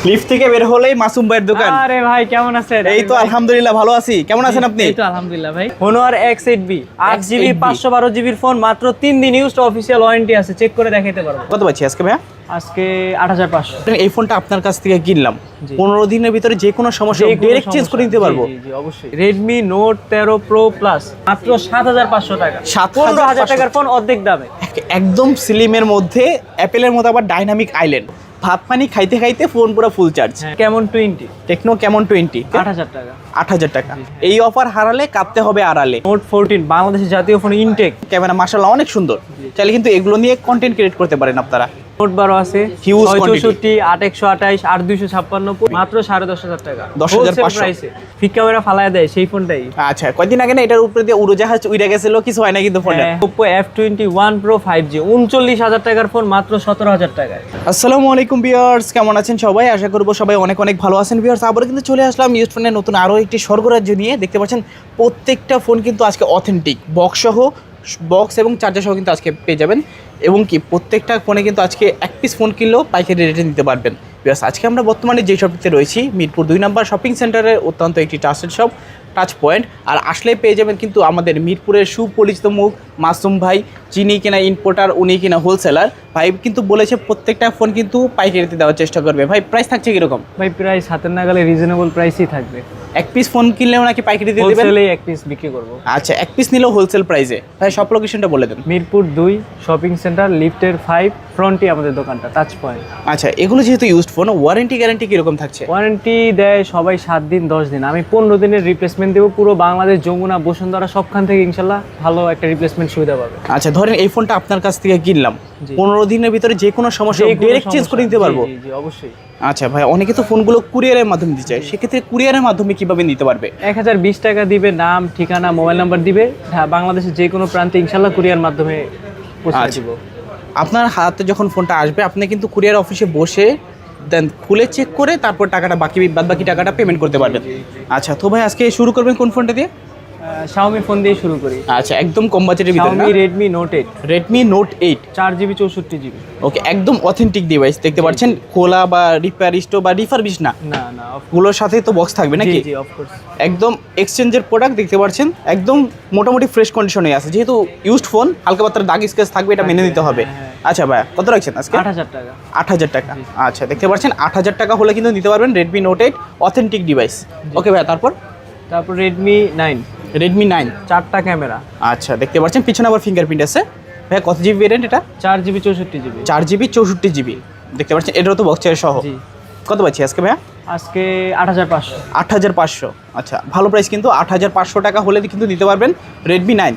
Lift থেকে বের হলেই মাসুম ভাইয়ের দোকান। আরে ভাই কেমন আছেন? এই তো আলহামদুলিল্লাহ ভালো আছি। কেমন আছেন আপনি? এই তো আলহামদুলিল্লাহ ভাই। Honor X8B 8GB 8GB 512GB phone, মাত্র 3 দিন ইউজড, অফিশিয়াল ওয়ারেন্টি আছে, চেক করে দেখাইতে পারবো। কত পাচ্ছি আজকে ভাইয়া? আজকে 8500। এই ফোনটা আপনার কাছ থেকে কিনলাম, জি। 15 দিনের ভিতরে যে কোনো সমস্যা ডাইরেক্ট চেঞ্জ করে নিতে পারবো। জি জি অবশ্যই। Redmi Note 13 Pro Plus মাত্র 7500 টাকা। 7500 15000 টাকার ফোন অর্ধেক দামে। একদম স্লিমের মধ্যে, অ্যাপেলের মতো আবার ডাইনামিক আইল্যান্ড। ভাত পানি খাইতে খাইতে ফোন পুরো ফুল চার্জ। কেমন 20 টেকনো কেমন 20 8000 টাকা। 8000 টাকা। এই অফার হারালে কাঁপতে হবে আড়ালে। Note 14 বাংলাদেশের জাতীয় ফোন ইনটেক, ক্যামেরা মাশাআল্লাহ অনেক সুন্দর। চাইলে কিন্তু এগুলো নিয়ে কন্টেন্ট ক্রিয়েট করতে পারেন আপনারা। Note 12 আছে, Huge 664 8128 8256 মাত্র 10500 টাকা। 10,500 প্রাইসে ফিক ক্যামেরা ফালায় দেয় সেই ফোনটাই। আচ্ছা, কয়দিন আগে না এটার উপরে দিয়ে উড়োজাহাজ উড়ে গেছিল, কিছু হয় না কিন্তু ফোনে। Oppo F21 Pro 5G 39000 টাকার ফোন মাত্র 17000 টাকায়। আসসালামু আলাইকুম ভিউয়ার্স, কেমন আছেন সবাই? আশা করবো সবাই অনেক অনেক ভালো আছেন ভিউয়ার্স। আবার কিন্তু চলে আসলাম ইউজ ফোনের নতুন আরও একটি স্বর্গরাজ্য নিয়ে। দেখতে পাচ্ছেন প্রত্যেকটা ফোন কিন্তু আজকে অথেন্টিক বক্স এবং চার্জার সহ কিন্তু আজকে পেয়ে যাবেন। এবং কি প্রত্যেকটা ফোনে কিন্তু আজকে এক পিস ফোন কিনলেও পাইকারি রেটে নিতে পারবেন। ভিউয়ার্স, আজকে আমরা বর্তমানে যে শপটিতে রয়েছি মিরপুর 2 নম্বর শপিং সেন্টারের অত্যন্ত একটি ট্রাস্টেড শপ টাচ পয়েন্ট। আর আসলে পেয়ে যাবেন কিন্তু আমাদের মিরপুরের সুপরিচিত মুখ মাসুম ভাই, যিনি কিনা ইম্পোর্টার, উনি কিনা হোলসেলার। ভাই কিন্তু বলেছে প্রত্যেকটা ফোন কিন্তু পাইকারিতে দেওয়ার চেষ্টা করবে। ভাই প্রাইস থাকছে কীরকম? ভাই প্রাইস হাতের নাগালে রিজনেবল প্রাইসই থাকবে। এক পিস ফোন কিনলেও নাকি পাইকারি দিয়ে দেবেন? হোলসেলে এক পিস বিক্রি করব। আচ্ছা, এক পিস নিলেও হোলসেল প্রাইসে। ভাই সব লোকেশনটা বলে দেন। মিরপুর 2 শপিং সেন্টার লিফটের 5 ফ্রন্টে আমাদের দোকানটা, টাচ পয়েন্ট। আচ্ছা, এগুলো যেহেতু ইউজড ফোন, ওয়ারেন্টি গ্যারান্টি কীরকম থাকছে? ওয়ারেন্টি দেয় সবাই 7 দিন 10 দিন, আমি 15 দিনের রিপ্লেসমেন্ট দেবো। পুরো বাংলাদেশ, যমুনা, বসুন্ধরা সবখান থেকে ইনশাল্লাহ ভালো একটা রিপ্লেসমেন্ট সুবিধা পাবে। আচ্ছা, ধরেন এই ফোনটা আপনার কাছ থেকে কিনলাম, 15 দিনের ভিতরে যে কোনো সমস্যা ডাইরেক্ট চেঞ্জ করে নিতে পারবো? জি জি অবশ্যই। আচ্ছা ভাই, অনেকে তো ফোনগুলো কুরিয়ারের মাধ্যমে দিতে চায়, সেক্ষেত্রে কুরিয়ারের মাধ্যমে কিভাবে নিতে পারবে? 1020 টাকা দিবে, নাম ঠিকানা মোবাইল নাম্বার দিবে, বাংলাদেশের যে কোনো প্রান্তে ইনশাল্লাহ কুরিয়ার মাধ্যমে পৌঁছে আচ্ছা। দিব। আপনার হাতে যখন ফোনটা আসবে, আপনি কিন্তু কুরিয়ার অফিসে বসে দেন খুলে চেক করে তারপর টাকাটা বাকি টাকাটা পেমেন্ট করতে পারবেন। আচ্ছা, তো ভাই আজকে শুরু করবেন কোন ফোনটা দিয়ে? Xiaomi ফোন দিয়ে শুরু করি। আচ্ছা, একদম কম বাজেটের ভিতরে না? Xiaomi Redmi Note 8 Redmi Note 8 4GB 64GB। ওকে, একদম অথেন্টিক ডিভাইস। দেখতে পাচ্ছেন খোলা বা রিপেয়ারিস্ট বা রিফারবিশ না, না না গুলোর সাথে তো বক্স থাকবে নাকি? জি জি অফ কোর্স। একদম এক্সচেঞ্জের প্রোডাক্ট। দেখতে পাচ্ছেন একদম মোটামুটি ফ্রেশ কন্ডিশনে আছে, যেহেতু ইউজড ফোন হালকা পাতলা দাগ স্কেচ থাকবে, এটা মেনে নিতে হবে। আচ্ছা ভাই, কত রাখছেন আজকে? 8000 টাকা। 8000 টাকা। আচ্ছা, দেখতে পাচ্ছেন 8000 টাকা হলে কিন্তু নিতে পারবেন Redmi Note 8 অথেন্টিক ডিভাইস। ওকে ভাই, তারপর Redmi 9 Redmi 9 4টা ক্যামেরা। আচ্ছা, দেখতে পাচ্ছেন পিছনে আবার ফিঙ্গারপ্রিন্ট আছে। ভাই কত জিবি ভেরিয়েন্ট এটা? 4GB 64GB। 4GB 64GB। দেখতে পাচ্ছেন এটাও তো বক্সের সহ। জি। কত পাচ্ছি আজকে ভাইয়া? আজকে 8500। 8500। আচ্ছা, ভালো প্রাইস কিন্তু। 8500 টাকা হলে কিন্তু নিতে পারবেন Redmi 9।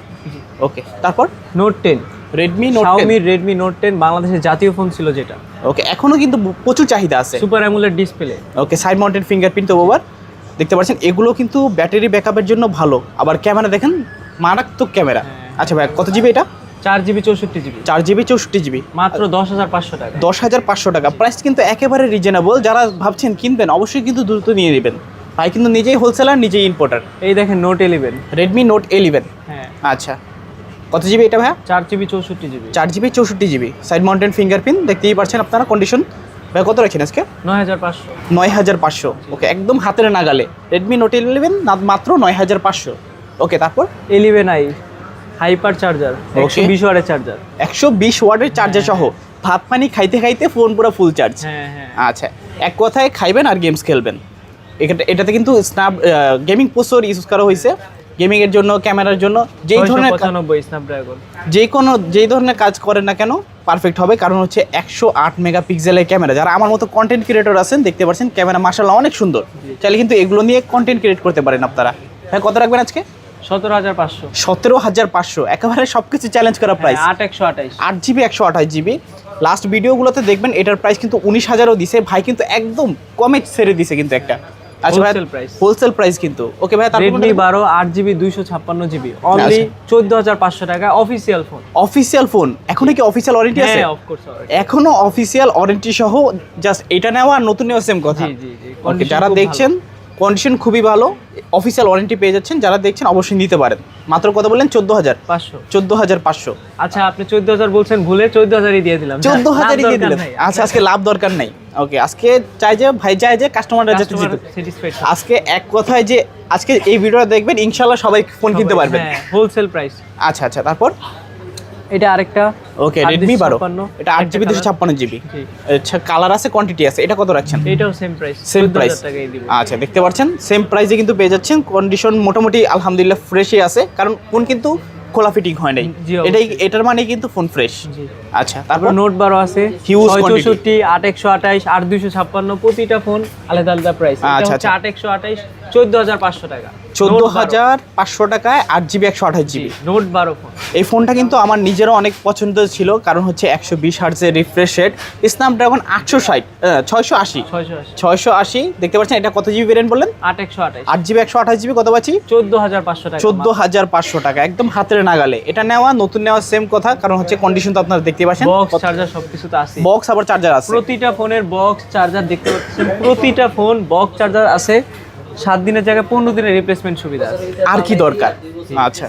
ওকে, তারপর Note 10 Redmi Note 10। Xiaomi Redmi Note 10 বাংলাদেশের জাতীয় ফোন ছিল যেটা। ওকে, এখনো কিন্তু প্রচুর চাহিদা আছে। Super AMOLED display. Okay, side mounted fingerprint তো ওভার। দেখতে পাচ্ছেন এগুলো কিন্তু ব্যাটারি ব্যাকআপের জন্য ভালো, আবার ক্যামেরা দেখেন মারাত্মক ক্যামেরা। আচ্ছা ভাই, কত জিবি এটা? 4GB 64GB। 4GB 64GB মাত্র 10500 টাকা। 10500 টাকা। প্রাইস কিন্তু একেবারে রিজনেবল। যারা ভাবছেন কিনবেন অবশ্যই কিন্তু দ্রুত নিয়ে নেবেন। ভাই কিন্তু নিজেই হোলসেলার, নিজেই ইম্পোর্টার। এই দেখেন Note 11। Redmi Note 11। হ্যাঁ। আচ্ছা, কত জিবি এটা ভাইয়া? 4GB 64GB। 4GB 64GB। Side mounted fingerprint দেখতেই পাচ্ছেন আপনারা। কন্ডিশন ভাই কত রাখেন আজকে? 9500। 9500। ওকে, একদম হাতের নাগালে Redmi Note 11 মাত্র 9500। ওকে, তারপর 11i হাইপার চার্জার, 120 ওয়াটের চার্জার। 120 ওয়াটের চার্জার সহ ভাত পানি খাইতে খাইতে ফোন পুরো ফুল চার্জ। হ্যাঁ হ্যাঁ। আচ্ছা, এক কথায় খাইবেন আর গেমস খেলবেন। এটাতে কিন্তু গেমিং প্রসেসর ইউজ করা হয়েছে, গেমিং এর জন্য, ক্যামেরার জন্য। যেই ধরনের 95 স্ন্যাপড্রাগন, যেই ধরনের কাজ করেন না কেন পারফেক্ট হবে। কারণ হচ্ছে 108 মেগাপিক্সেলের ক্যামেরা। যারা আমার মতো কন্টেন্ট ক্রিয়েটর আছেন, দেখতে পাচ্ছেন ক্যামেরা মাশাআল্লাহ অনেক সুন্দর। চাইলে কিন্তু এগুলো নিয়ে কন্টেন্ট ক্রিয়েট করতে পারেন আপনারা। ভাই কত রাখবেন আজকে? 17500। 17500, একেবারে সবকিছু চ্যালেঞ্জ করা প্রাইস। 8128। 8GB 128GB। লাস্ট ভিডিওগুলোতে দেখবেন এটার প্রাইস কিন্তু 19000ও দিছে। ভাই কিন্তু একদম কমে ছেড়ে দিছে কিন্তু একটা। আচ্ছা ভাই, হোলসেল প্রাইস কিন্তু। ওকে ভাই, তারপর Redmi 12 8GB 256GB অনলি 14500 টাকা। Official phone. Official phone. এখনো কি অফিশিয়াল ওয়ারেন্টি আছে? হ্যাঁ, অফ কোর্স। এখনো অফিশিয়াল ওয়ারেন্টি সহ। জাস্ট এটা নেওয়া আর নতুন নেওয়া সেম কথা। জি জি জি। ওকে, যারা দেখছেন কন্ডিশন খুবই ভালো, অফিসিয়াল ওয়ারেন্টি পেয়ে যাচ্ছেন, যারা দেখছেন অবশ্যই নিতে পারেন। মাত্র কত বললেন? 14,500। 14,500। আচ্ছা আপনি 14,000 বলছেন, ভুলে 14,000ই দিয়ে দিলাম। 14,000ই দিয়ে দিলেন। আচ্ছা আজকে লাভ দরকার নাই। ওকে, আজকে চাই যে ভাই চাই যে কাস্টমাররা যাতে স্যাটিসফাইড। আজকে এক কথায় যে আজকে এই ভিডিওটা দেখবেন ইনশাআল্লাহ সবাই ফোন কিনতে পারবেন। হ্যাঁ, হোলসেল প্রাইস। আচ্ছা আচ্ছা, তারপর এটা আরেকটা ওকে Redmi 12, এটা 8GB 256GB। আচ্ছা, কালার আছে, কোয়ান্টিটি আছে, এটা কত রাখছেন? এটাও সেম প্রাইস, সেম প্রাইস। 14,000 টাকায় দিব। আচ্ছা, দেখতে পাচ্ছেন সেম প্রাইসে কিন্তু পেয়ে যাচ্ছেন। কন্ডিশন মোটামুটি আলহামদুলিল্লাহ ফ্রেশই আছে, কারণ ফোন কিন্তু খোলা ফিটিং হয় নাই। জি, অবশ্যই। এটার মানে কিন্তু ফোন ফ্রেশ। জি। আচ্ছা, তারপর তারপর নোট 12 আছে, Huge 664, 8128, 8256, প্রতিটা ফোন আলাদা আলাদা প্রাইস। এটা আচ্ছা, হচ্ছে 8128, 14,500 টাকা। 14,500 টাকায় 8GB 128GB। Note 12 phone. এই ফোনটা কিন্তু আমার নিজেরও অনেক পছন্দ ছিল, কারণ হচ্ছে 120 হার্টজের রিফ্রেশ রেট, স্ন্যাপড্রাগন 680 680 দেখতে পাচ্ছেন। এটা কত জিবি ভেরিয়েন্ট বললেন? 8128, 8GB 128GB। কত পাচ্ছি? 14,500 টাকা। 14,500 টাকা, একদম হাতের নাগালে। এটা নেওয়া নতুন নেওয়া সেম কথা, কারণ হচ্ছে কন্ডিশন তো আপনারা দেখতে পাচ্ছেন, বক্স চার্জার সবকিছু তো আছে। বক্স আবার চার্জার আছে। প্রতিটা ফোনের বক্স চার্জার দেখতে পাচ্ছেন, প্রতিটা ফোন বক্স চার্জার আছে। 7 দিনের জায়গায় 15 দিনের রিপ্লেসমেন্ট সুবিধা আছে। আর কি দরকার? আচ্ছা,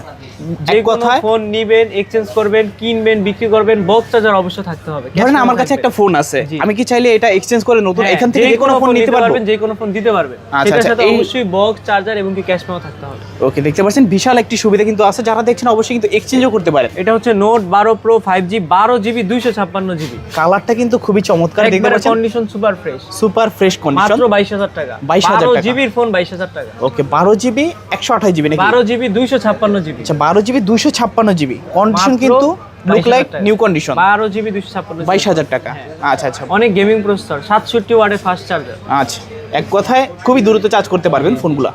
যে এক কোনো কথায় ফোন নিবেন, এক্সচেঞ্জ করবেন, কিনবেন, বিক্রি করবেন, বক্স চার্জার অবশ্যই থাকতে হবে। ধরেন আমার কাছে একটা ফোন আছে, জি। আমি কি চাইলে এটা এক্সচেঞ্জ করে নতুন হ্যাঁ, এখান থেকে যে কোনো ফোন নিতে পারবো? যে কোনো ফোন দিতে পারবেন। আচ্ছা, সেটার আচ্ছা, সাথে এই- অবশ্যই বক্স চার্জার এবং কি ক্যাশ মেমো থাকতে হবে। ওকে, দেখতে পাচ্ছেন বিশাল একটি সুবিধা কিন্তু আছে, যারা দেখছেন অবশ্যই কিন্তু এক্সচেঞ্জও করতে পারেন। এটা হচ্ছে note 12 pro 5G 12GB 256GB। কালারটা কিন্তু খুবই চমৎকার, দেখতে একবারে পাচ্ছেন condition super fresh. Super fresh condition. মাত্র 22,000 টাকা। 22,000 টাকা। 12GB ফোন 22,000 টাকা। ওকে, 12GB 128GB নাকি? 12GB 256GB। আচ্ছা, 12GB 256GB কন্ডিশন মাত্র কিন্তু লুক 22,000 লাইক টাকা। New condition. 12GB 256GB। 22,000 টাকা। হ্যাঁ। আচ্ছা আচ্ছা অনেক গেমিং প্রসেসর, 67 ওয়াটের ফাস্ট চার্জার। আচ্ছা, এক কথায় খুবই দ্রুত চার্জ করতে পারবেন ফোনগুলা।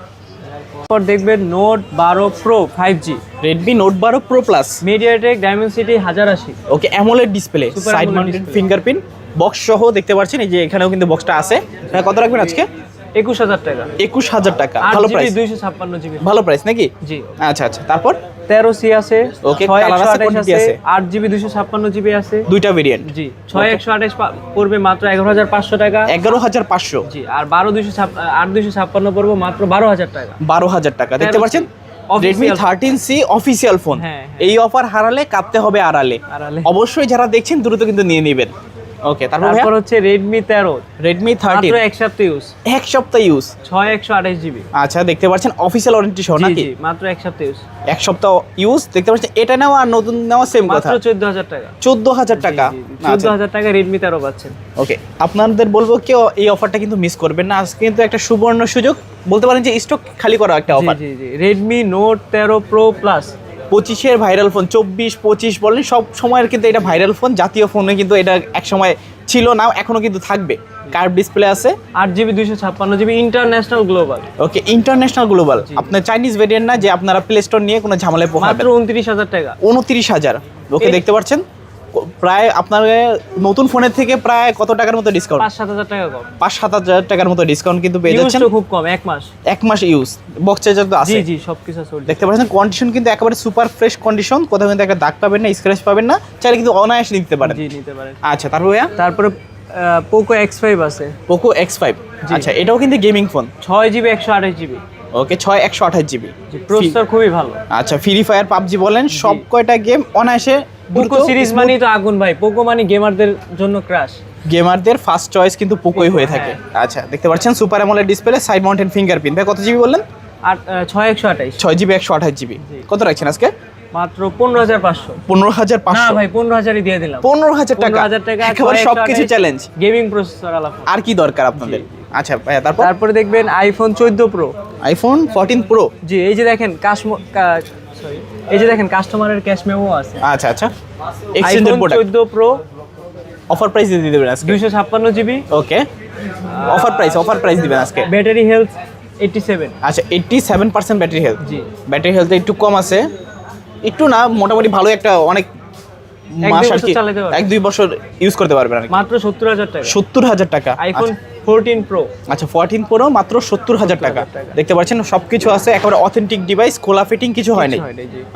তারপর দেখবেন note 12 pro 5G, Redmi Note 12 Pro Plus। MediaTek Dimensity 1080। Okay, AMOLED display, Super side AMOLED mounted display। Fingerprint, box সহ দেখতে পাচ্ছেন। এই যে এখানেও কিন্তু বক্সটা আছে। এটা কত রাখবেন আজকে? 21,000 টাকা। 21,000 টাকা। ভালো 8GB প্রাইস, 256GB। ভালো প্রাইস নাকি? জি। আচ্ছা আচ্ছা, তারপর 13C আছে, Okay, 6128 color আছে, quantity আছে, আছে। 8GB 256GB আছে। দুইটা ভেরিয়েন্ট। জি, 6128 পড়বে মাত্র 11,500 টাকা। 11,500। জি, আর 8256 পড়বে মাত্র 12,000 টাকা। 12,000 টাকা। দেখতে 13C পাচ্ছেন Official Redmi 13C official phone. হ্যাঁ, এই অফার হারালে কাঁদতে হবে আড়ালে। আড়ালে। অবশ্যই যারা দেখছেন দ্রুত কিন্তু নিয়ে নেবেন। ওকে, তারপর হচ্ছে Redmi 13, Redmi মাত্র 13 এক সপ্তাহ ইউজ, এক সপ্তাহ ইউজ। 6128GB। আচ্ছা, দেখতে পাচ্ছেন অফিসিয়াল ওয়ারেন্টি সহ জি নাকি? জি, মাত্র এক সপ্তাহ ইউজ, এক সপ্তাহ ইউজ। দেখতে পাচ্ছেন এটা নেওয়া আর নতুন নেওয়া সেম কথা। মাত্র 14,000 টাকা। 14,000 টাকা। 14,000 টাকা Redmi 13 পাচ্ছেন। ওকে, আপনাদের বলবো কেউ এই অফারটা কিন্তু মিস করবেন না। আজকে কিন্তু একটা সুবর্ণ সুযোগ, বলতে পারেন যে স্টক খালি করা একটা জি অফার। জি জি, Redmi Note 13 Pro Plus। 25-এর ভাইরাল ফোন, 24-25 বলেন, সব সময়ের কিন্তু এটা ভাইরাল ফোন। জাতীয় ফোনে কিন্তু এটা এক সময় ছিল না, এখনো কিন্তু থাকবে। কার্ভ ডিসপ্লে আছে, 8GB 256GB, ইন্টারন্যাশনাল গ্লোবাল। ওকে, ইন্টারন্যাশনাল গ্লোবাল। আপনার চাইনিজ ভেরিয়েন্ট না যে আপনারা প্লে স্টোর নিয়ে কোনো ঝামেলায় পোহাবেন। মাত্র 29,000 টাকা। 29,000। ওকে, এই- দেখতে পাচ্ছেন প্রায় আপনার নতুন ফোনের থেকে প্রায় কত টাকার মতো ডিসকাউন্ট? 5-7,000 টাকা কম। 5-7 হাজার টাকার মতো ডিসকাউন্ট কিন্তু পেয়ে ইউজ যাচ্ছেন। তো খুব কম, এক মাস। এক মাস ইউজ, বক্স চার্জার তো আছে। জি জি, সবকিছু আছে। দেখতে পাচ্ছেন কন্ডিশন কিন্তু একেবারে সুপার ফ্রেশ কন্ডিশন, কোথাও কিন্তু একটা দাগ পাবেন না, স্ক্র্যাচ পাবেন না, চাইলে কিন্তু অনায়াসে নিতে পারেন। জি, নিতে পারেন। আচ্ছা, তারপর ভাইয়া তারপরে Poco X5 আছে, Poco X5। জি। আচ্ছা, এটাও কিন্তু গেমিং ফোন। 6GB 128GB। ওকে, 6/128GB। জি, প্রসেসর খুবই ভালো। আচ্ছা, ফ্রি ফায়ার, পাবজি বলেন, সব কয়টা গেম অনায়াসে। পোকো সিরিজ মানেই তো আগুন ভাই, পোকো মানে গেমারদের জন্য ক্রাশ। গেমারদের ফার্স্ট চয়েস কিন্তু পোকোই হয়ে থাকে। আচ্ছা, দেখতে পাচ্ছেন super AMOLED display, side mounted fingerprint. ভাই কত জিবি বললেন? 6/128। 6GB 128GB। কত রাখছেন আজকে? মাত্র 15,500। 15,500। না ভাই, 15,000ই দিয়ে দিলাম। 15,000 টাকা। 15,000 টাকা, একেবারে সবকিছু চ্যালেঞ্জ। গেমিং প্রসেসর আলা ফোন। আর কি দরকার আপনাদের? আচ্ছা ভাইয়া, তারপরে দেখবেন iPhone 14 Pro। IPhone 14 Pro। জি, এই যে দেখেন এই যে দেখেন কাস্টমারের ক্যাশ মেমো আছে। আচ্ছা আচ্ছা, এক্সচেঞ্জের iPhone product. 14 Pro offer price দিয়ে দিবেন আজকে। 256GB। ওকে, অফার প্রাইস দিবেন আজকে। Battery health 87। আচ্ছা, 87% ব্যাটারি হেলথ। জি। ব্যাটারি হেলথ একটু কম আছে, একটু না, মোটামুটি ভালো একটা, অনেক এক মাস দুই আর বছর কি চালাতে পারবেন। 1-2 বছর ইউজ করতে পারবেন আর কি। মাত্র 70,000 টাকা। 70,000 টাকা। আইফোন 14 প্রো আচ্ছা 14 প্রো মাত্র 70,000 টাকা। টাকা। দেখতে পাচ্ছেন সবকিছু আছে, একেবারে অথেন্টিক ডিভাইস, খোলা ফিটিং কিছু হয় নাই।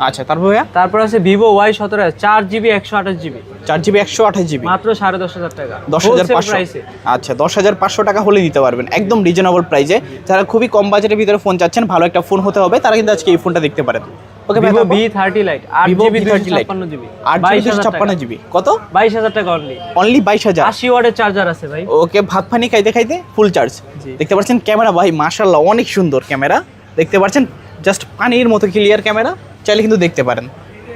আচ্ছা তারপর ভাইয়া তারপর আছে Vivo Y17 4GB 128GB 4GB 128GB মাত্র 10,500 টাকা। 10,500। আচ্ছা 10,500 টাকা হলে নিতে পারবেন একদম রিজনেবল প্রাইসে। যারা খুবই কম বাজেটের ভিতরে ফোন চাচ্ছেন, ভালো একটা ফোন হতে হবে, তারা কিন্তু আজকে এই ফোনটা দেখতে পারেন। ওকে ভাই, Vivo V30 Lite 8GB 256GB 8GB কত? 22,000 টাকা অনলি। অনলি 22,000। 80 ওয়াটের চার্জার আছে ভাই। ওকে, ভাত পানি খাইতে খাইতে ফুল চার্জ। জি। দেখতে পাচ্ছেন ক্যামেরা ভাই মাশাআল্লাহ অনেক সুন্দর ক্যামেরা, দেখতে পাচ্ছেন জাস্ট পানির মতো ক্লিয়ার ক্যামেরা, চাইলে কিন্তু দেখতে পারেন।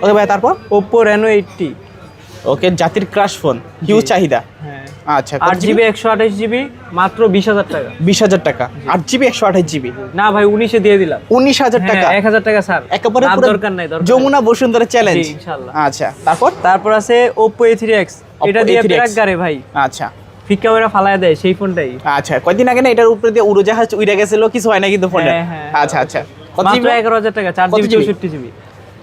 ওকে ভাই তারপর Oppo Reno 80 ওকে, জাতির ক্রাশ ফোন, হিউজ চাহিদা। হ্যাঁ আচ্ছা 8GB 128GB মাত্র 20,000 টাকা। 20,000 টাকা। 8GB 128GB না ভাই 19 এ দিয়ে দিলাম। 19,000 টাকা। 1,000 টাকা স্যার। একেবারে আর পুরো দরকার নাই, দরকার নাই। যমুনা বসুন্ধরা চ্যালেঞ্জ। জি, ইনশাআল্লাহ। আচ্ছা তারপর তারপর আছে Oppo A3X, এটা দিয়ে A3X প্রাক গারে ভাই আচ্ছা ফিক ক্যামেরা ফালায় দেয় সেই ফোনটাই। আচ্ছা, কয়দিন আগে না এটার উপরে দিয়ে উড়োজাহাজ উড়ে গেছিল, কিছু হয় না কিন্তু ফোনটা। হ্যাঁ। আচ্ছা আচ্ছা, কত মাত্র জিবি? 11,000 টাকা 4GB 64GB।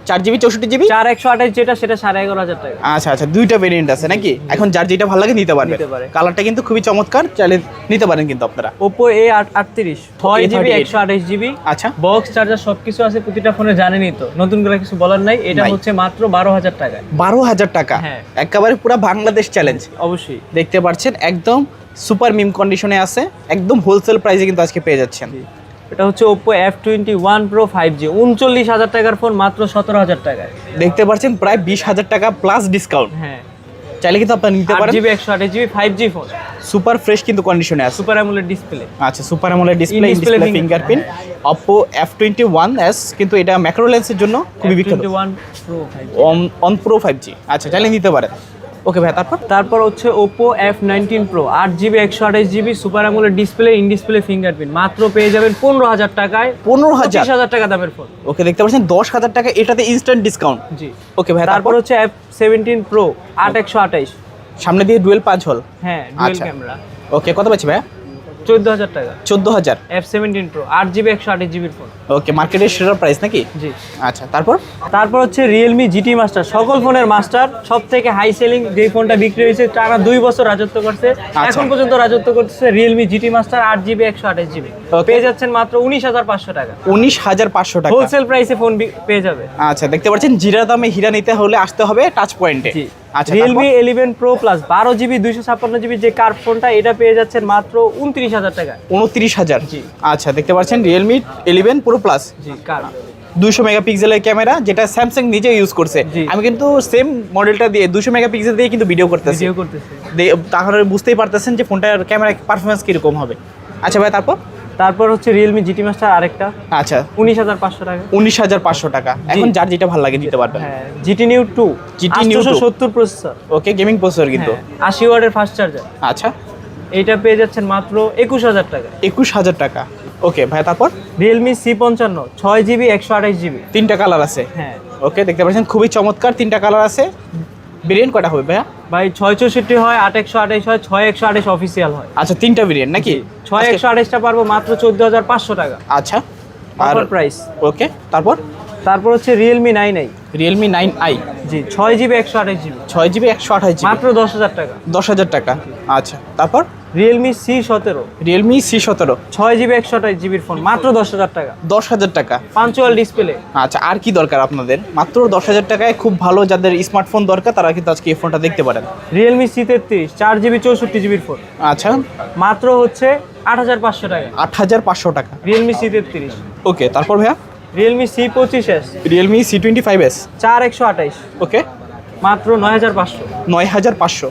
4GB 64GB। 4128 যেটা সেটা 11,500 টাকা। আচ্ছা আচ্ছা, দুইটা ভেরিয়েন্ট আছে নাকি? এখন যার যেটা ভালো লাগে নিতে পারবে। নিতে পারে। কালারটা কিন্তু খুবই চমৎকার, চাইলে নিতে পারেন কিন্তু আপনারা। Oppo A38 6GB 128GB আচ্ছা বক্স চার্জার সবকিছু আছে প্রতিটা ফোনে, জানেনই তো, নতুন করে কিছু বলার নাই। এটা নাই। হচ্ছে মাত্র 12,000 টাকা। 12,000 টাকা। হ্যাঁ। একেবারে পুরো বাংলাদেশ চ্যালেঞ্জ। অবশ্যই। দেখতে পাচ্ছেন একদম সুপার মিম কন্ডিশনে আছে, একদম হোলসেল প্রাইসে কিন্তু আজকে পেয়ে যাচ্ছেন। এটা হচ্ছে Oppo F21 Pro 5G 39,000 টাকার ফোন মাত্র 17,000 টাকায়। দেখতে পাচ্ছেন প্রায় 20,000 টাকা প্লাস ডিসকাউন্ট। হ্যাঁ চাইলে কিন্তু আপনারা নিতে পারেন। 8GB 128GB 5G phone, super fresh কিন্তু কন্ডিশনে আছে। Super AMOLED display. আচ্ছা, super AMOLED display, In-display display fingerprint. Oppo F21s কিন্তু এটা ম্যাক্রো লেন্সের জন্য খুবই বিখ্যাত। F21 Pro 5G। On pro 5G। আচ্ছা, চাইলে নিতে পারেন। ওকে ভাই তারপর তারপর হচ্ছে Oppo F19 Pro 8GB 128GB super AMOLED display, in display fingerprint, মাত্র পেয়ে যাবেন 15,000 টাকায়। 15,000। 25,000 টাকা দামের ফোন। ওকে, দেখতে পাচ্ছেন 10,000 টাকা, এটাতে ইনস্ট্যান্ট ডিসকাউন্ট। জি। ওকে ভাই তারপর হচ্ছে F17 Pro 8/128। সামনে দিয়ে ডুয়েল 5 হল। হ্যাঁ ডুয়াল আচ্ছা। ক্যামেরা। ওকে, কত পাচ্ছি ভাইয়া? 14,000 টাকা। 14,000। F17 Pro 8GB 128GB phone. ওকে, মার্কেটের সেরা প্রাইস নাকি? জি। আচ্ছা তারপর তারপর হচ্ছে Realme GT Master, সকল ফোনের মাস্টার, সব থেকে হাই সেলিং যে ফোনটা বিক্রি হয়েছে, টানা 2 বছর রাজত্ব করছে, এখন পর্যন্ত রাজত্ব করতেছে Realme GT Master 8GB 128GB। Okay. পেয়ে যাচ্ছেন মাত্র 19,500 টাকা। 19,500 টাকা। হোলসেল প্রাইসে ফোন পেয়ে যাবে। আচ্ছা, দেখতে পাচ্ছেন জিরা দামে হীরা নিতে হলে আসতে হবে টাচ পয়েন্টে। জি। আচ্ছা, Realme 11 Pro Plus 12GB 256GB যে কার্ভ ফোনটা, এটা পেয়ে যাচ্ছেন মাত্র 29,000 টাকা। 29,000। জি। আচ্ছা, দেখতে পাচ্ছেন Realme 11 Pro Plus জি কার্ভ 200 মেগাপিক্সেলের ক্যামেরা, যেটা স্যামসাং নিজে ইউজ করছে। জি। আমি কিন্তু সেম মডেলটা দিয়ে 200 মেগাপিক্সেল দিয়ে কিন্তু ভিডিও করতেছি। ভিডিও করতেছে। তাহলে বুঝতেই পারতেছেন যে ফোনটার ক্যামেরা পারফরমেন্স কিরকম হবে। আচ্ছা ভাই তারপর হচ্ছে Realme GT Master আরেকটা আচ্ছা 19,500 টাকা। 19,500 টাকা। এখন যার যেটা ভালো লাগে নিতে পারবেন। হ্যাঁ GT Neo 2 GT Neo 2 870 processor. Okay, gaming processor কিন্তু। 80 ওয়াটের ফাস্ট চার্জার। আচ্ছা, এইটা পেয়ে যাচ্ছেন মাত্র 21,000 টাকা। 21,000 টাকা। ওকে ভাই তারপর Realme C55 6GB 128GB। তিনটা কালার আছে। হ্যাঁ ওকে, দেখতে পাচ্ছেন খুবই চমৎকার তিনটা কালার আছে। ভেরিয়েন্ট কয়টা হবে ভাইয়া? ভাই 664 হয়, 8128 হয়, 6128 অফিসিয়াল হয়। আচ্ছা, তিনটা ভেরিয়েন্ট নাকি? 6128টা পারবো মাত্র 14,500 টাকা। আচ্ছা, আর অফার প্রাইস। ওকে তারপর তারপর হচ্ছে Realme 9i। Realme 9i জি 6GB 128GB 6GB 128GB মাত্র 10,000 টাকা। 10,000 টাকা। আচ্ছা তারপর Realme C17 Realme C17 6GB 128GB phone মাত্র 10,000 টাকা। 10,000 টাকা। Punctual display. আচ্ছা, আর কি দরকার আপনাদের? মাত্র 10,000 টাকায় খুব ভালো, যাদের স্মার্টফোন দরকার তারা কিন্তু আজকে এই ফোনটা দেখতে পারেন। Realme C33 4GB 64GB phone আচ্ছা, মাত্র হচ্ছে 8,500 টাকা। 8,500 টাকা। Realme C33। ওকে তারপর ভাইয়া Realme C25s Realme C25s 4128 ওকে, মাত্র 9,500। 9,500।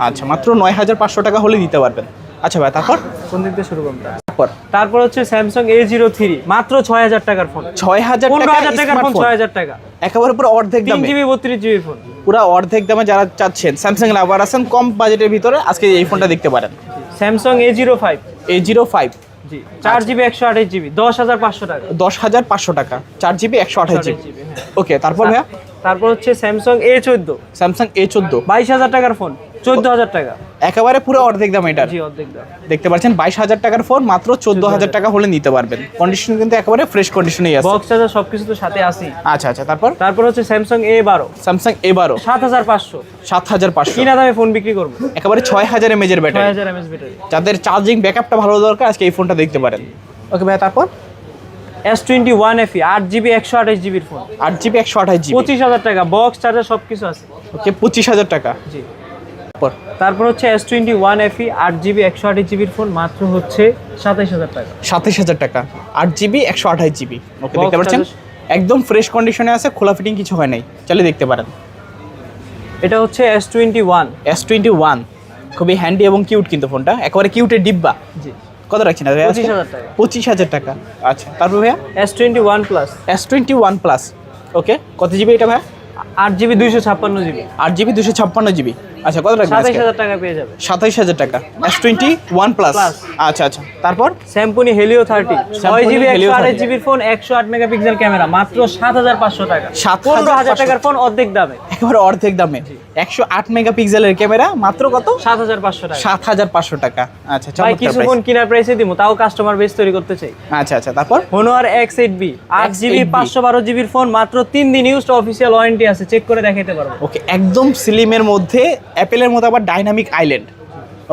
আচ্ছা, মাত্র 9,500 টাকা হলে নিতে পারবেন। আচ্ছা ভাই তারপর কোন দিক দিয়ে শুরু করব? তারপর তারপর হচ্ছে Samsung A03 মাত্র 6,000 টাকার ফোন। 6,000 টাকা 15,000 টাকার ফোন, স্মার্টফোন। 6,000 টাকা। একেবারে পুরো অর্ধেক দামে, 3GB 32GB ফোন। পুরো অর্ধেক দামে যারা চাচ্ছেন স্যামসাং লাভার আছেন কম বাজেটের ভিতরে, আজকে এই ফোনটা দেখতে পারেন। Samsung A05 A05 জি 4GB 128GB 10,500 টাকা। 10,500 টাকা। 4GB 128GB। হ্যাঁ। ওকে তারপর ভাইয়া তারপর হচ্ছে Samsung A14 স্যামসাং A14 22,000 টাকার ফোন, 14,000 টাকা। একেবারে পুরো অর্ধেক দাম এটার। জি অর্ধেক দাম। দেখতে পাচ্ছেন 22,000 টাকার ফোন মাত্র 14,000 টাকা হলে নিতে পারবেন। কন্ডিশন কিন্তু একেবারে ফ্রেশ কন্ডিশনেই আছে। বক্স চার্জার সবকিছু তো সাথে আছে। আচ্ছা আচ্ছা, তারপর তারপর হচ্ছে স্যামসাং A12, স্যামসাং A12 7500 7500 কিনা দামে ফোন বিক্রি করবো। একেবারে 6000 mAh এর ব্যাটারি, 6000 mAh ব্যাটারি। যাদের চার্জিং ব্যাকআপটা ভালো দরকার আজকে এই ফোনটা দেখতে পারেন। ওকে ভাই, তারপর S21 FE 8GB 128GB এর ফোন, 8GB 128GB 25000 টাকা, বক্স চার্জার সবকিছু আছে। ওকে 25000 টাকা। জি। তারপর তারপর হচ্ছে S21 FE 8GB 128GB এর ফোন মাত্র হচ্ছে 27000 টাকা। 27000 টাকা 8GB 128GB। ওকে, Box দেখতে পাচ্ছেন charger- একদম ফ্রেশ কন্ডিশনে আছে, খোলা ফিটিং কিছু হয় নাই, চলে দেখতে পারেন। এটা হচ্ছে S21। S21 খুবই হ্যান্ডি এবং কিউট কিন্তু ফোনটা, একেবারে কিউটের ডিব্বা। জি। কত রাখছেন ভাইয়া? 25000 টাকা। 25000 টাকা। আচ্ছা, তারপর ভাইয়া S21 প্লাস S21 প্লাস। ওকে, কত জিবি এটা ভাইয়া? 8GB 256GB, 8GB 256GB। আচ্ছা, কত রাখবেন? 27000 টাকা পেয়ে যাবে। 27000 টাকা S21 প্লাস। Plus। আচ্ছা আচ্ছা, তারপর Samsung Helio 30 Symphony 6GB Helio 30 128GB এর ফোন, 108 মেগাপিক্সেল ক্যামেরা, মাত্র 7500 টাকা। 7500 15000 টাকার ফোন অর্ধেক দামে, একেবারে অর্ধেক দামে 108 মেগাপিক্সেলের ক্যামেরা, মাত্র কত? 7500 টাকা। 7500 টাকা। আচ্ছা, ভাই চমৎকার কিছু price। ফোন কিনার প্রাইসে দিব, তাও কাস্টমার বেস তৈরি করতে চাই। আচ্ছা আচ্ছা, তারপর Honor X8B 8GB 512GB এর ফোন, মাত্র 3 দিন ইউজড, অফিসিয়াল ওয়ারেন্টি আছে, চেক করে দেখাইতে পারবো। ওকে, একদম স্লিমের মধ্যে অ্যাপেলের মতো আবার ডাইনামিক আইল্যান্ড।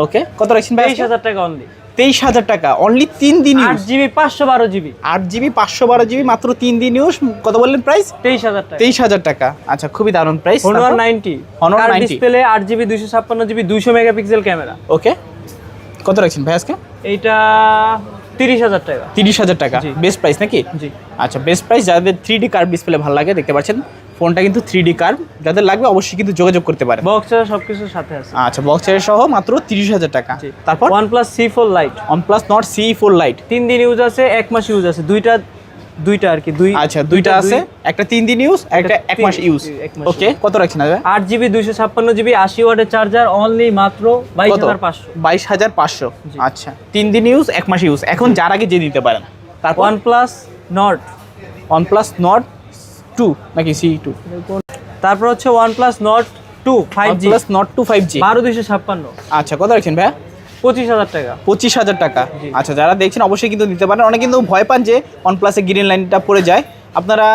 ওকে, কত রাখছেন ভাই? 23000 টাকা অনলি। 23000 টাকা অনলি, 3 দিন use. 8GB 512GB 8GB 512GB মাত্র 3 দিন ইউজ। কত বললেন প্রাইস? 23000 টাকা। 23000 টাকা। আচ্ছা, খুবই দারুণ প্রাইস। Honor 90 Honor কার 90 display 8GB 256GB 200 megapixel camera, okay, কত রাখছেন ভাই আজকে? এইটা 30000 টাকা। 30000 টাকা জি। বেস্ট প্রাইস নাকি? জি। আচ্ছা, বেস্ট প্রাইস। যাদের 3D কার্ভ ডিসপ্লে ভালো লাগে, দেখতে পাচ্ছেন ফোনটা কিন্তু 3D কার্ভ, যাদের লাগবে অবশ্যই কিন্তু যোগাযোগ করতে পারেন। বক্স চার্জার সবকিছুর সাথে আছে। আচ্ছা, বক্স চার্জার সহ মাত্র 30000 টাকা। জি। তারপর OnePlus C4 Lite OnePlus Nord CE4 Lite। 3 দিন ইউজ আছে, 1 মাস ইউজ আছে, দুইটা আর কি, আচ্ছা, দুইটা আছে, একটা 3 দিন ইউজ, একটা 1 মাস ইউজ। এক মাস ওকে, কত রাখছেন ভাই? 8GB 256GB 80 ওয়াটের চার্জার, অনলি মাত্র 22500। 22500। জি। আচ্ছা, 3 দিন ইউজ, 1 মাস ইউজ, এখন যার আগে যে নিতে পারেন। তারপর OnePlus Nord, OnePlus Nord 2 নাকি CE2? তারপর হচ্ছে OnePlus Nord 2 5G OnePlus Nord 2 5G। 12256, আচ্ছা, কত রাখছেন ভাই? 25000 টাকা। 25000 টাকা। জি। আচ্ছা, যারা দেখছেন অবশ্যই কিন্তু নিতে পারেন। অনেকে কিন্তু ভয় পান যে OnePlus-এর গ্রিন লাইনটা পড়ে যায়। আপনারা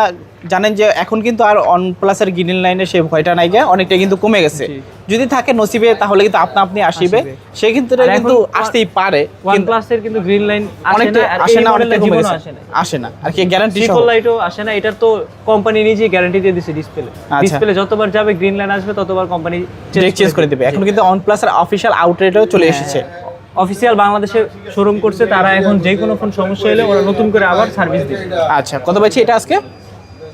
জানেন যে এখন কিন্তু আর OnePlus-এর গ্রিন লাইনের সেই ভয়টা নাই, অনেকটা কিন্তু কমে গেছে। জি। যদি থাকে নসিবে তাহলে কিন্তু আপনি আসিবে, সে কিন্তু আর এখন কিন্তু আসতেই পারে, কিন্তু OnePlus এর কিন্তু গ্রিন লাইন আসে অনেকটা না, আর আসে এই না, মডেলের অনেকটা কমে জীবনও গেছে। আসে না। আসে না আর কি, গ্যারান্টি সহ। C4 Lite ও আসে না, এটার তো কোম্পানি নিজেই গ্যারান্টি দিয়ে দিছে ডিসপ্লে। আচ্ছা। ডিসপ্লে যতবার যাবে গ্রিন লাইন আসবে, ততবার কোম্পানি চেঞ্জ করে দেবে। এখন কিন্তু OnePlus-এর অফিশিয়াল আউটলেটও চলে এসেছে। অফিসিয়াল বাংলাদেশে শোরুম করছে, তারা এখন যে কোনো ফোন সমস্যা হলে ওরা নতুন করে আবার সার্ভিস দিবে। আচ্ছা, কত পাচ্ছি এটা আজকে?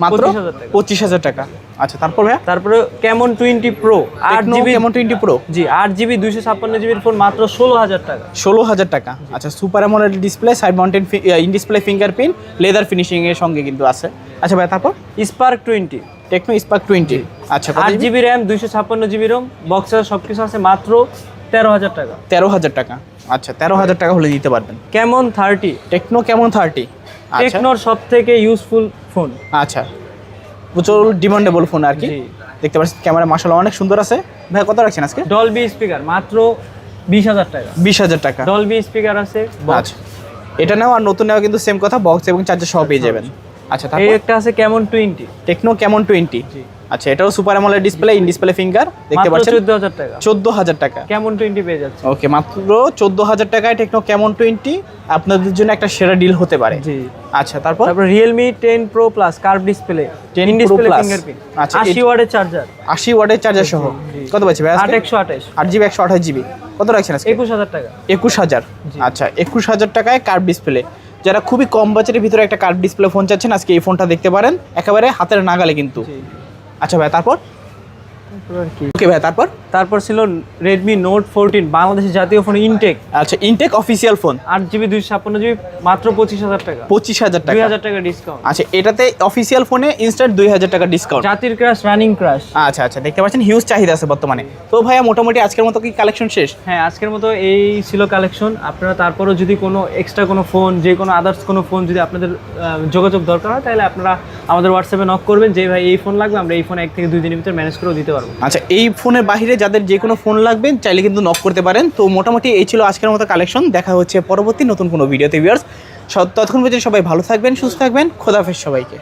মাত্র 25,000 টাকা। 25000 টাকা। আচ্ছা, তারপর ভাইয়া তারপরে Camon 20 Pro 8GB Camon 20 Pro। জি 8GB 256GB এর ফোন, মাত্র 16000 টাকা। 16000 টাকা। আচ্ছা, super AMOLED display, side mounted in display fingerprint, leather finishing এর সঙ্গে কিন্তু আছে। আচ্ছা ভাই, তারপর Spark 20 টেকনো স্পার্ক 20। আচ্ছা, কত 8GB RAM 256GB ROM, বক্সের সবকিছু আছে, মাত্র 13000 টাকা। 13000 টাকা। আচ্ছা, 13000 টাকা হলে দিতে পারবেন। Camon 30 Tecno Camon 30। আচ্ছা টেকনোর সবথেকে ইউজফুল ফোন। আচ্ছা, প্রচুর ডিমান্ডেবল ফোন আর কি। জি। দেখতে পাচ্ছেন ক্যামেরা মাশাআল্লাহ অনেক সুন্দর আছে। ভাই কত রাখছেন আজকে? ডলবি স্পিকার, মাত্র 20000 টাকা। 20000 টাকা। ডলবি স্পিকার আছে, box। আচ্ছা, এটা নাও আর নতুন নেওয়া কিন্তু সেম কথা, বক্স এবং চার্জার সহ পেয়ে যাবেন। আচ্ছা, এই তারপর একটা আছে Camon 20, টেকনো Camon 20। জি। আচ্ছা, এটাও super AMOLED display, in display finger, দেখতে মাত্র পাচ্ছেন 14000 টাকা। 14000 টাকা। Camon 20 পেয়ে যাচ্ছে। ওকে, মাত্র 14000 টাকায় টেকনো Camon 20 আপনাদের জন্য একটা সেরা ডিল হতে পারে। জি। আচ্ছা, তারপর তারপর Realme 10 Pro Plus curve display, 10 in Pro display Plus। Fingerprint, আচ্ছা, 80 ওয়াটের চার্জার, 80 ওয়াটের চার্জার সহ। জি। কত পাচ্ছি ভাই আজকে? 8128, 8GB 128GB। কত রাখছেন আজকে? 21000 টাকা। 21000। জি। আচ্ছা, 21000 টাকায় কার্ভ ডিসপ্লে। যারা খুবই কম বাজেটের ভিতরে একটা কার্ভ ডিসপ্লে ফোন চাচ্ছেন, আজকে এই ফোনটা দেখতে পারেন, একেবারে হাতের নাগালে কিন্তু। জি। আচ্ছা ভাই, তারপর ওকে ভাই, তারপর ছিল Redmi Note 14 বাংলাদেশের জাতীয় ফোন ইনটেক, আচ্ছা, ইনটেক অফিসিয়াল ফোন 8GB 256GB, মাত্র 25000 টাকা। 25000 টাকা। 2000 টাকা ডিসকাউন্ট। আচ্ছা, এটাতে অফিসিয়াল ফোনে ইনস্ট্যান্ট 2000 টাকা ডিসকাউন্ট। জাতির ক্রাশ, রানিং ক্রাশ। আচ্ছা আচ্ছা, দেখতে পাচ্ছেন হিউজ চাহিদা আছে বর্তমানে। তো ভাইয়া মোটামুটি আজকের মতো কি কালেকশন শেষ? হ্যাঁ, আজকের মতো এই ছিল কালেকশন। আপনারা তারপরও যদি কোনো এক্সট্রা কোনো ফোন, যে কোনো আদার্স কোনো ফোন যদি আপনাদের যোগাযোগ দরকার হয়, তাহলে আপনারা আমাদের হোয়াটসঅ্যাপে নক করবেন যে ভাই এই ফোন লাগবে, আমরা এই ফোন 1 থেকে 2 দিনের ভিতরে ম্যানেজ করেও দিতে পারবো। আচ্ছা, এই ফোনের বাইরে যাদের যে কোনো ফোন লাগবে চাইলে কিন্তু নক করতে পারেন। তো মোটামুটি এই ছিল আজকের মতো কালেকশন। দেখা হচ্ছে পরবর্তী নতুন কোনো ভিডিওতে ভিউয়ার্স। ততক্ষণ পর্যন্ত সবাই ভালো থাকবেন, সুস্থ থাকবেন, খোদাহাফেজ সবাইকে।